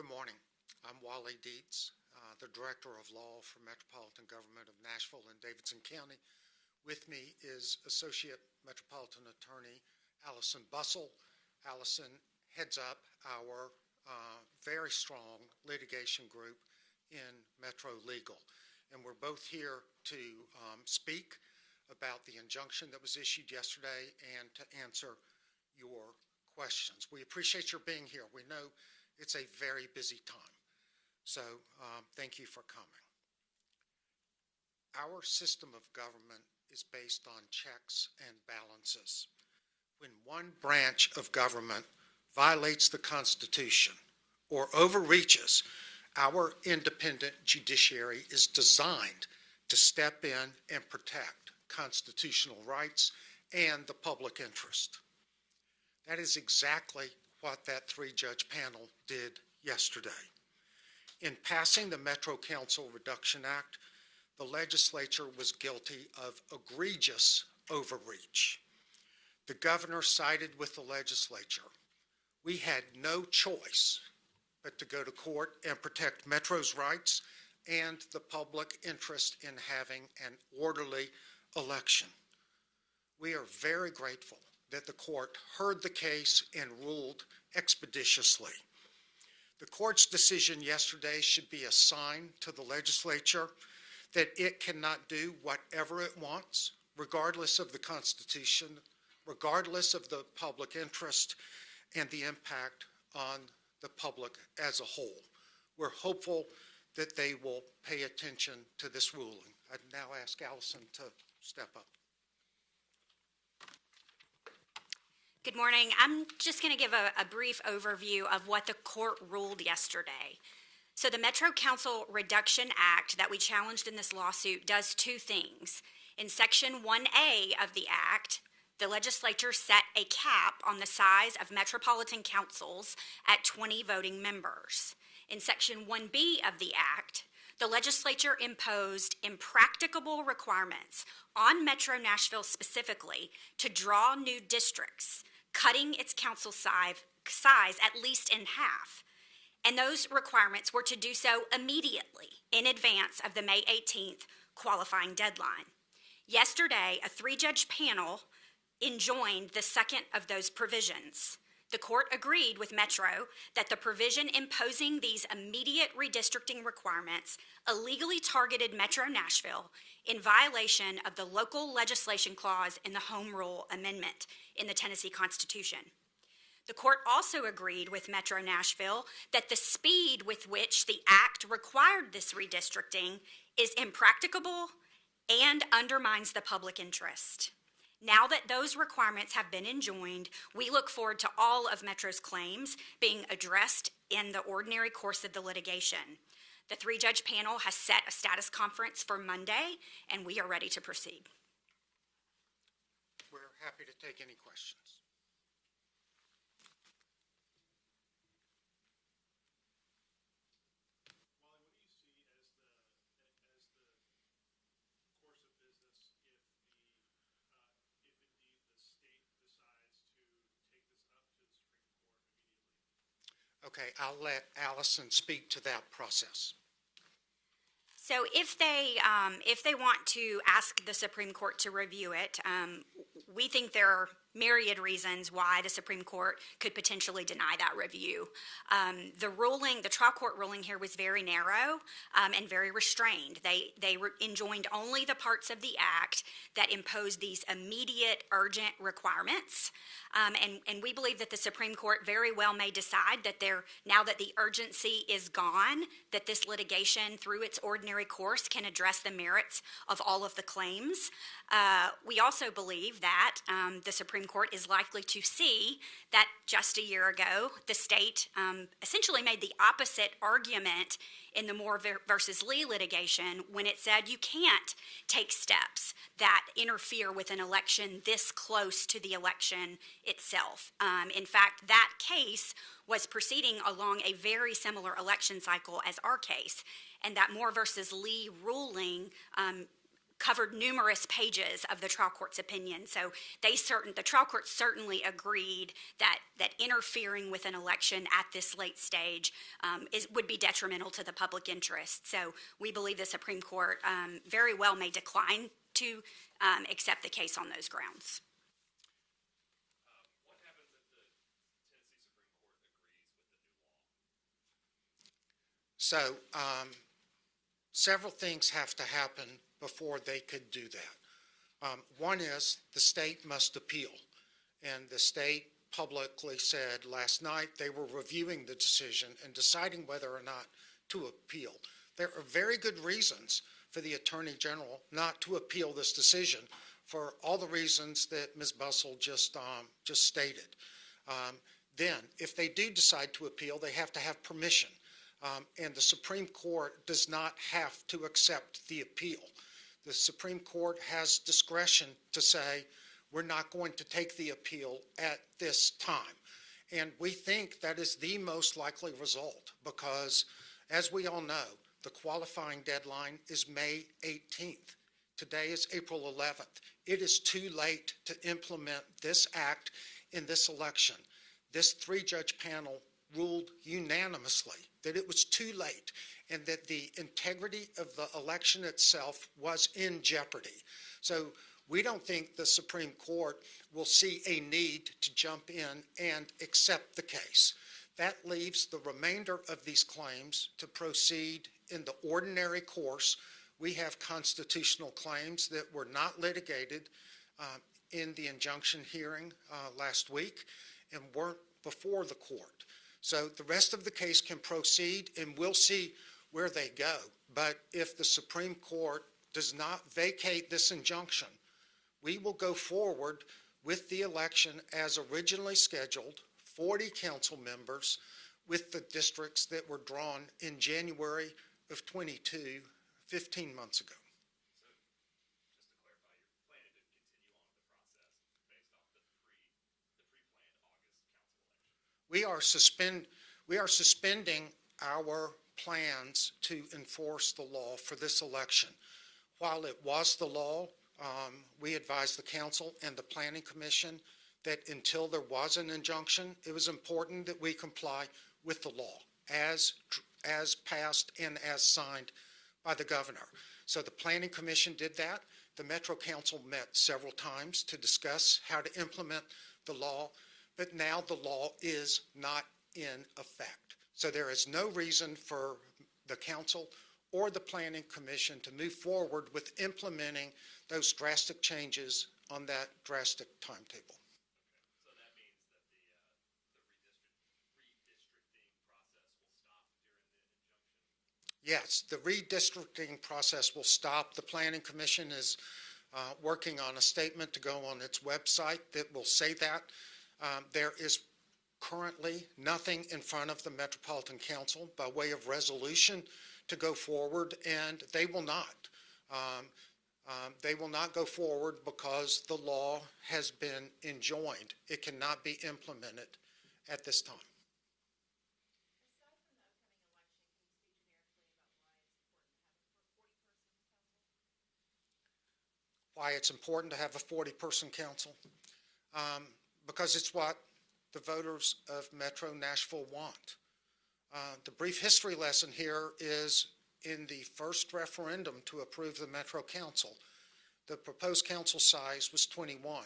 Good morning. I'm Wally Dietz, the Director of Law for Metropolitan Government of Nashville and Davidson County. With me is Associate Metropolitan Attorney Allison Bussell. Allison heads up our very strong litigation group in Metro Legal. And we're both here to speak about the injunction that was issued yesterday and to answer your questions. We appreciate your being here. We know it's a very busy time, so thank you for coming. Our system of government is based on checks and balances. When one branch of government violates the Constitution or overreaches, our independent judiciary is designed to step in and protect constitutional rights and the public interest. That is exactly what that three-judge panel did yesterday. In passing the Metro Council Reduction Act, the legislature was guilty of egregious overreach. The governor sided with the legislature. We had no choice but to go to court and protect Metro's rights and the public interest in having an orderly election. We are very grateful that the court heard the case and ruled expeditiously. The court's decision yesterday should be a sign to the legislature that it cannot do whatever it wants, regardless of the Constitution, regardless of the public interest and the impact on the public as a whole. We're hopeful that they will pay attention to this ruling. I'd now ask Allison to step up. Good morning. I'm just going to give a brief overview of what the court ruled yesterday. So the Metro Council Reduction Act that we challenged in this lawsuit does two things. In Section 1A of the Act, the legislature set a cap on the size of metropolitan councils at 20 voting members. In Section 1B of the Act, the legislature imposed impracticable requirements on Metro Nashville specifically to draw new districts, cutting its council size at least in half. And those requirements were to do so immediately in advance of the May 18th qualifying deadline. Yesterday, a three-judge panel enjoined the second of those provisions. The court agreed with Metro that the provision imposing these immediate redistricting requirements illegally targeted Metro Nashville in violation of the local legislation clause in the Home Rule Amendment in the Tennessee Constitution. The court also agreed with Metro Nashville that the speed with which the act required this redistricting is impracticable and undermines the public interest. Now that those requirements have been enjoined, we look forward to all of Metro's claims being addressed in the ordinary course of the litigation. The three-judge panel has set a status conference for Monday, and we are ready to proceed. We're happy to take any questions. Okay, I'll let Allison speak to that process. So if they want to ask the Supreme Court to review it, we think there are myriad reasons why the Supreme Court could potentially deny that review. The trial court ruling here was very narrow and very restrained. They enjoined only the parts of the act that imposed these immediate, urgent requirements. And we believe that the Supreme Court very well may decide that now that the urgency is gone, that this litigation through its ordinary course can address the merits of all of the claims. We also believe that the Supreme Court is likely to see that just a year ago, the state essentially made the opposite argument in the Moore versus Lee litigation when it said you can't take steps that interfere with an election this close to the election itself. In fact, that case was proceeding along a very similar election cycle as our case, and that Moore versus Lee ruling covered numerous pages of the trial court's opinion. So the trial court certainly agreed that interfering with an election at this late stage would be detrimental to the public interest. So we believe the Supreme Court very well may decline to accept the case on those grounds. What happens if the Tennessee Supreme Court agrees with the new law? So several things have to happen before they could do that. One is the state must appeal, and the state publicly said last night they were reviewing the decision and deciding whether or not to appeal. There are very good reasons for the Attorney General not to appeal this decision for all the reasons that Ms. Bussell just stated. Then, if they do decide to appeal, they have to have permission, and the Supreme Court does not have to accept the appeal. The Supreme Court has discretion to say, we're not going to take the appeal at this time. And we think that is the most likely result because, as we all know, the qualifying deadline is May 18th. Today is April 11th. It is too late to implement this act in this election. This three-judge panel ruled unanimously that it was too late and that the integrity of the election itself was in jeopardy. So we don't think the Supreme Court will see a need to jump in and accept the case. That leaves the remainder of these claims to proceed in the ordinary course. We have constitutional claims that were not litigated in the injunction hearing last week and weren't before the court. So the rest of the case can proceed, and we'll see where they go. But if the Supreme Court does not vacate this injunction, we will go forward with the election as originally scheduled, 40 council members with the districts that were drawn in January of 22, 15 months ago. So, just to clarify, you're planning to continue on with the process based off the pre-planned August council election? We are suspending our plans to enforce the law for this election. While it was the law, we advised the council and the planning commission that until there was an injunction, it was important that we comply with the law as passed and as signed by the governor. So the planning commission did that. The Metro Council met several times to discuss how to implement the law, but now the law is not in effect. So there is no reason for the council or the planning commission to move forward with implementing those drastic changes on that drastic timetable. So that means that the redistricting process will stop during the injunction? Yes, the redistricting process will stop. The planning commission is working on a statement to go on its website that will say that. There is currently nothing in front of the Metropolitan Council by way of resolution to go forward, and they will not. They will not go forward because the law has been enjoined. It cannot be implemented at this time. Why it's important to have a 40-person council? Because it's what the voters of Metro Nashville want. The brief history lesson here is in the first referendum to approve the Metro Council, the proposed council size was 21.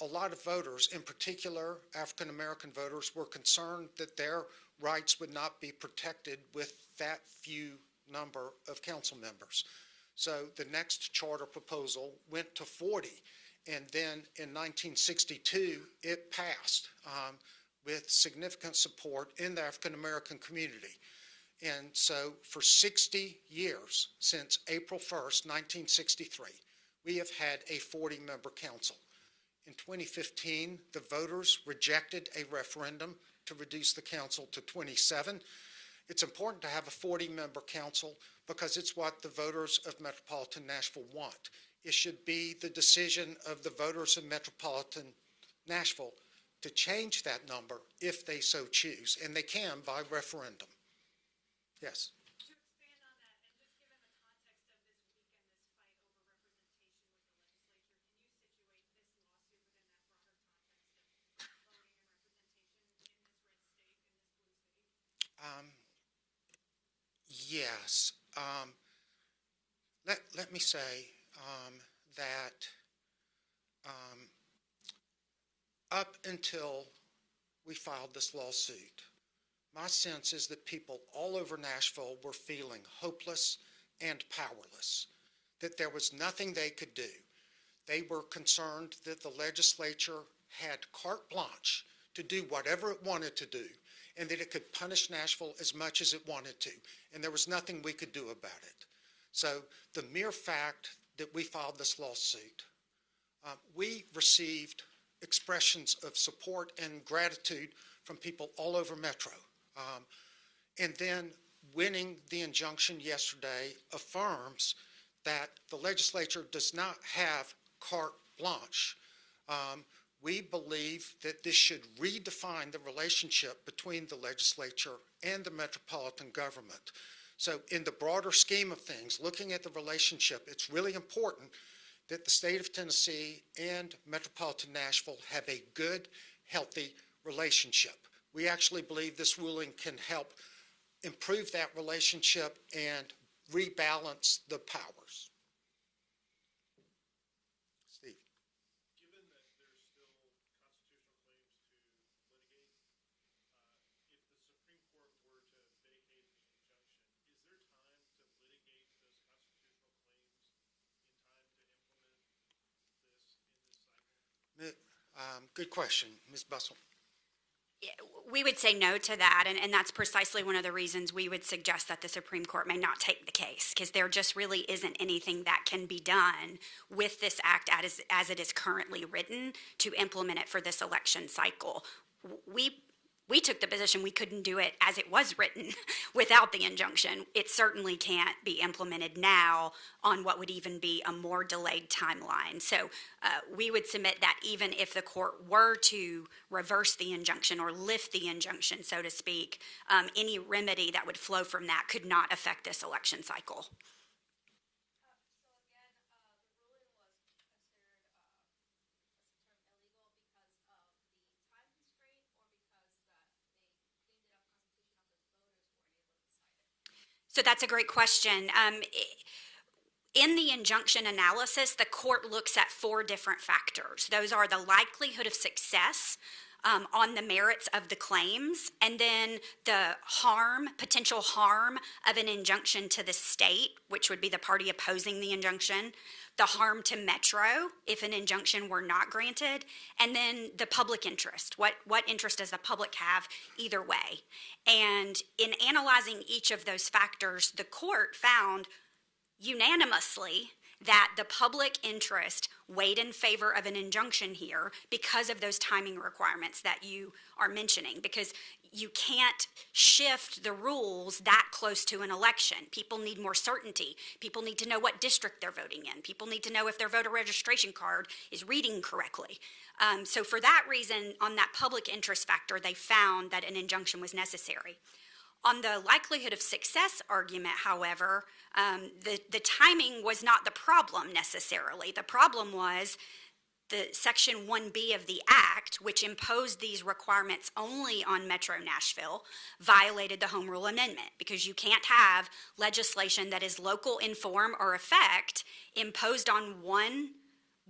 A lot of voters, in particular African-American voters, were concerned that their rights would not be protected with that few number of council members. So the next charter proposal went to 40, and then in 1962 it passed with significant support in the African-American community. And so for 60 years, since April 1st, 1963, we have had a 40-member council. In 2015, the voters rejected a referendum to reduce the council to 27. It's important to have a 40-member council because it's what the voters of Metropolitan Nashville want. It should be the decision of the voters of Metropolitan Nashville to change that number if they so choose, and they can by referendum. Yes? To expand on that, and just given the context of this week and this fight over Yes. Let me say that up until we filed this lawsuit, my sense is that people all over Nashville were feeling hopeless and powerless, that there was nothing they could do. They were concerned that the legislature had carte blanche to do whatever it wanted to do, and that it could punish Nashville as much as it wanted to, and there was nothing we could do about it. So the mere fact that we filed this lawsuit, we received expressions of support and gratitude from people all over Metro. And then winning the injunction yesterday affirms that the legislature does not have carte blanche. We believe that this should redefine the relationship between the legislature and the metropolitan government. So in the broader scheme of things, looking at the relationship, it's really important that the state of Tennessee and metropolitan Nashville have a good, healthy relationship. We actually believe this ruling can help improve that relationship and rebalance the powers. Steve. Given that there's still constitutional claims to litigate, if the Supreme Court were to vacate the injunction, is there time to litigate those constitutional claims in time to implement this in this cycle? Good question, Ms. Bussell. We would say no to that, and that's precisely one of the reasons we would suggest that the Supreme Court may not take the case, because there just really isn't anything that can be done with this act as it is currently written to implement it for this election cycle. We took the position we couldn't do it as it was written without the injunction. It certainly can't be implemented now on what would even be a more delayed timeline. So we would submit that even if the court were to reverse the injunction or lift the injunction, so to speak, any remedy that would flow from that could not affect this election cycle. So that's a great question. In the injunction analysis, the court looks at 4 different factors. Those are the likelihood of success on the merits of the claims, and then the potential harm of an injunction to the state, which would be the party opposing the injunction, the harm to Metro if an injunction were not granted, and then the public interest. What interest does the public have either way? And in analyzing each of those factors, the court found unanimously that the public interest weighed in favor of an injunction here because of those timing requirements that you are mentioning, because you can't shift the rules that close to an election. People need more certainty. People need to know what district they're voting in. People need to know if their voter registration card is reading correctly. So for that reason, on that public interest factor, they found that an injunction was necessary. On the likelihood of success argument, however, the timing was not the problem necessarily. The problem was the Section 1B of the Act, which imposed these requirements only on Metro Nashville, violated the Home Rule Amendment, because you can't have legislation that is local in form or effect imposed on one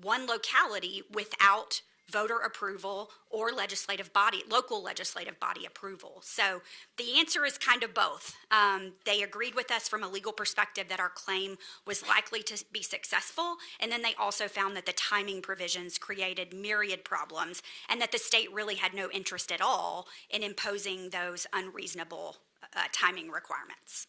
locality without voter approval or local legislative body approval. So the answer is kind of both. They agreed with us from a legal perspective that our claim was likely to be successful, and then they also found that the timing provisions created myriad problems and that the state really had no interest at all in imposing those unreasonable timing requirements.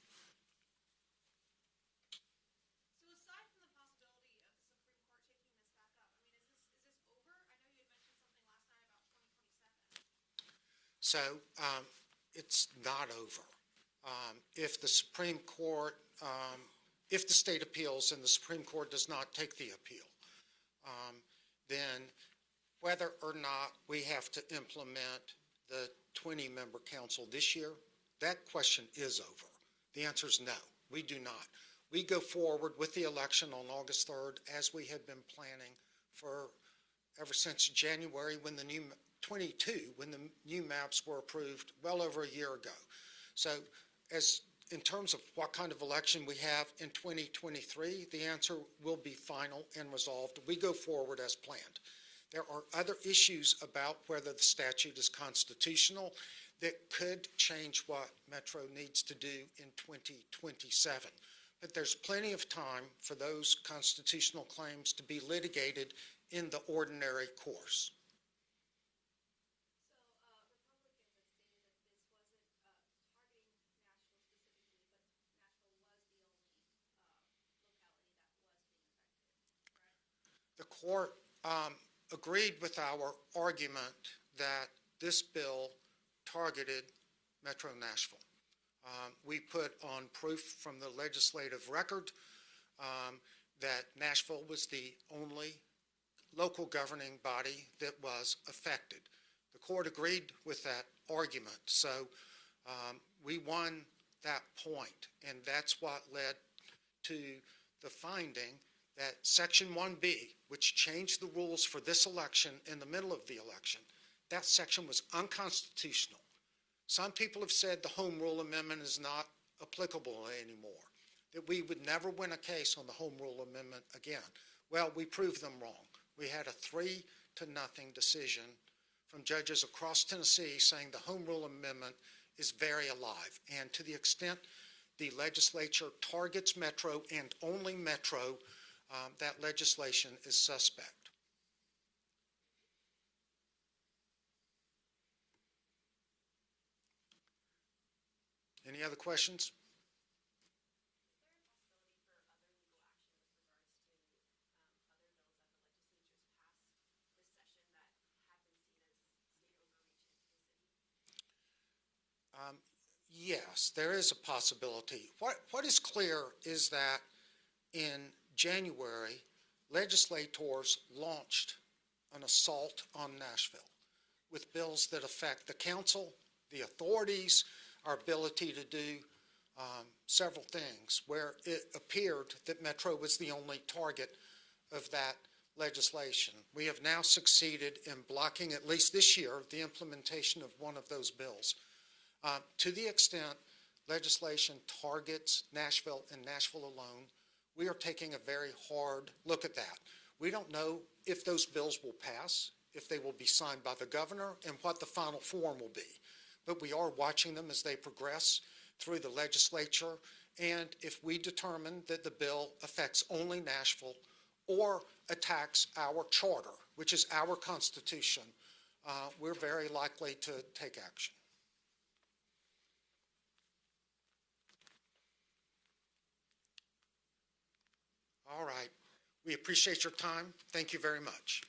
So it's not over. If the Supreme Court, if the state appeals and the Supreme Court does not take the appeal, then whether or not we have to implement the 20-member council this year, that question is over. The answer is no, we do not. We go forward with the election on August 3rd as we had been planning for ever since January when the new 22, when the new maps were approved well over a year ago. So as in terms of what kind of election we have in 2023, the answer will be final and resolved. We go forward as planned. There are other issues about whether the statute is constitutional that could change what Metro needs to do in 2027. But there's plenty of time for those constitutional claims to be litigated in the ordinary course. The court agreed with our argument that this bill targeted Metro Nashville. We put on proof from the legislative record that Nashville was the only local governing body that was affected. The court agreed with that argument, so we won that point, and that's what led to the finding that Section 1B, which changed the rules for this election in the middle of the election, that section was unconstitutional. Some people have said the Home Rule Amendment is not applicable anymore, that we would never win a case on the Home Rule Amendment again. Well, we proved them wrong. We had a 3-0 decision from judges across Tennessee saying the Home Rule Amendment is very alive. And to the extent the legislature targets Metro and only Metro, that legislation is suspect. Any other questions? Yes, there is a possibility. What is clear is that in January, legislators launched an assault on Nashville with bills that affect the council, the authorities, our ability to do several things, where it appeared that Metro was the only target of that legislation. We have now succeeded in blocking, at least this year, the implementation of one of those bills. To the extent legislation targets Nashville and Nashville alone, we are taking a very hard look at that. We don't know if those bills will pass, if they will be signed by the governor, and what the final form will be. But we are watching them as they progress through the legislature, and if we determine that the bill affects only Nashville or attacks our charter, which is our Constitution, we're very likely to take action. All right. We appreciate your time. Thank you very much.